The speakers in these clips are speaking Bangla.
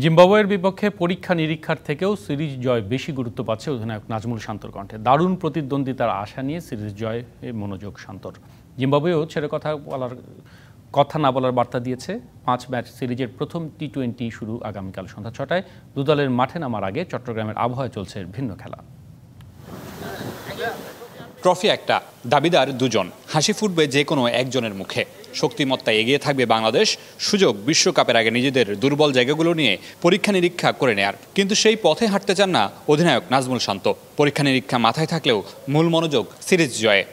জিম্বাবুয়ের বিপক্ষে পরীক্ষা নিরীক্ষার থেকেও সিরিজ জয় বেশি গুরুত্ব পাচ্ছে অধিনায়ক নাজমুল শান্তর কণ্ঠে। দারুণ প্রতিদ্বন্দ্বিতার আশা নিয়ে সিরিজ জয়ে মনোযোগ শান্তর। জিম্বাবুয়েও ছেড়ে কথা না বলার বার্তা দিয়েছে। 5 ম্যাচ সিরিজের প্রথম টি-20 শুরু আগামীকাল সন্ধ্যা 6টায়। দু দলের মাঠে নামার আগে চট্টগ্রামের আবহাওয়ায় চলছে ভিন্ন খেলা। ট্রফি একটা, দাবিদার দুজন, হাসি ফুটবে যে কোনো একজনের মুখে। শক্তিমত্তায় এগিয়ে থাকবে বাংলাদেশ, সুযোগ বিশ্বকাপের আগে নিজেদের দুর্বল জায়গাগুলো নিয়ে পরীক্ষা নিরীক্ষা করে নেয়ার। কিন্তু সেই পথে হাঁটতে চান না অধিনায়ক নাজমুল শান্ত। পরীক্ষা নিরীক্ষা মাথায় থাকলেও মূল মনোযোগ সিরিজ জয়ে।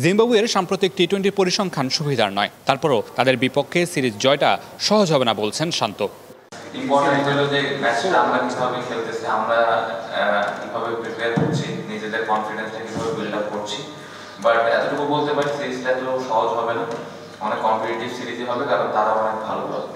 জিম্বাবুয়ের সাম্প্রতিক টি-20 পরিসংখ্যান সুবিধার নয়, তারপরও তাদের বিপক্ষে সিরিজ জয়টা সহজ হবে না বলছেন শান্ত। ইম্পর্টেন্ট হলো যে ম্যাচটা আমরা কিভাবে খেলতেছি, আমরা কিভাবে প্রিপেয়ার করছি, নিজেদের কনফিডেন্সটা কিভাবে বিল্ড আপ করছি। বাট এতটুকু বলতে পারি সিরিজটা তো সহজ হবে না, অনেক কম্পিটিটিভ সিরিজই হবে, কারণ তারা অনেক ভালো হবে।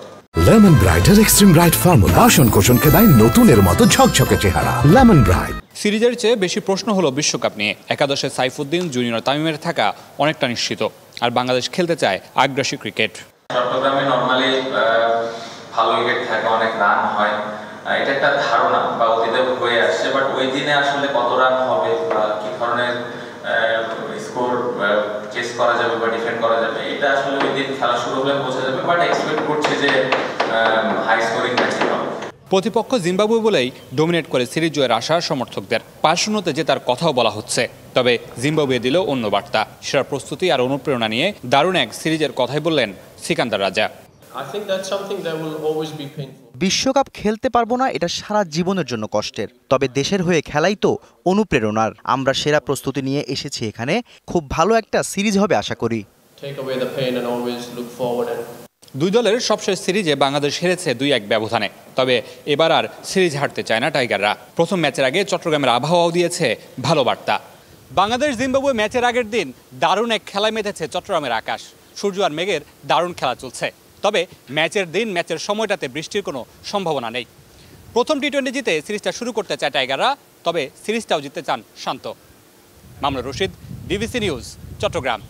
লেমন ব্রাইটের এক্সট্রিম ব্রাইট ফর্মুলা বাসন কোষণকে দেয় নতুনের মতো ঝকঝকে চেহারা। Lemon bright. সিরিজের চেয়ে বেশি প্রশ্ন হলো বিশ্বকাপ নিয়ে। একাদশে সাইফুদ্দিন, জুনিয়র তামিমের থাকা অনেকটা নিশ্চিত, আর বাংলাদেশ খেলতে চায় আগ্রাসী ক্রিকেট। চট্টগ্রামে নর্মালি ভালো উইকেট থাকে, অনেক রান হয়, এটা একটা ধারণা বা অতীতে হয়ে আসছে। বাট ওই দিনে আসলে কত রান হবে বা কি ধরনের স্কোর চেস করা যাবে বা ডিফেন্ড করা যাবে, এটা আসলে ওই দিন খেলা শুরু হলে বোঝা যাবে। বাট এক্সপেক্ট করছি যে হাই স্কোরিং ম্যাচই হবে। প্রতিপক্ষ জিম্বাবুয়ে বলেই ডোমিনেট করে সিরিজ জয়ের আশা সমর্থকদের। 5-0-তে জেতার কথাও বলা হচ্ছে, তবে জিম্বাবুয়ে দিল অন্য বার্তা। সেরা প্রস্তুতি আর অনুপ্রেরণা নিয়ে দারুণ এক সিরিজের কথাই বললেন সিকান্দার রাজা। বিশ্বকাপ খেলতে পারবো না, এটা সারা জীবনের জন্য কষ্টের। তবে দেশের হয়ে খেলাই তো অনুপ্রেরণার। আমরা সেরা প্রস্তুতি নিয়ে এসেছি এখানে, খুব ভালো একটা সিরিজ হবে আশা করি। দুই দলের সবশেষ সিরিজে বাংলাদেশ হেরেছে 2-1 ব্যবধানে। তবে এবার আর সিরিজ হারতে চায় না টাইগাররা। প্রথম ম্যাচের আগে চট্টগ্রামের আবহাওয়াও দিয়েছে ভালো বার্তা। বাংলাদেশ জিম্বাবুয়ে ম্যাচের আগের দিন দারুণ এক খেলায় মেতেছে চট্টগ্রামের আকাশ। সূর্য আর মেঘের দারুণ খেলা চলছে। তবে ম্যাচের দিন, ম্যাচের সময়টাতে বৃষ্টির কোনো সম্ভাবনা নেই। প্রথম টি-20 জিতে সিরিজটা শুরু করতে চায় টাইগাররা, তবে সিরিজটাও জিততে চান শান্ত। Mamunur Rashid, BBC news, Chittagong.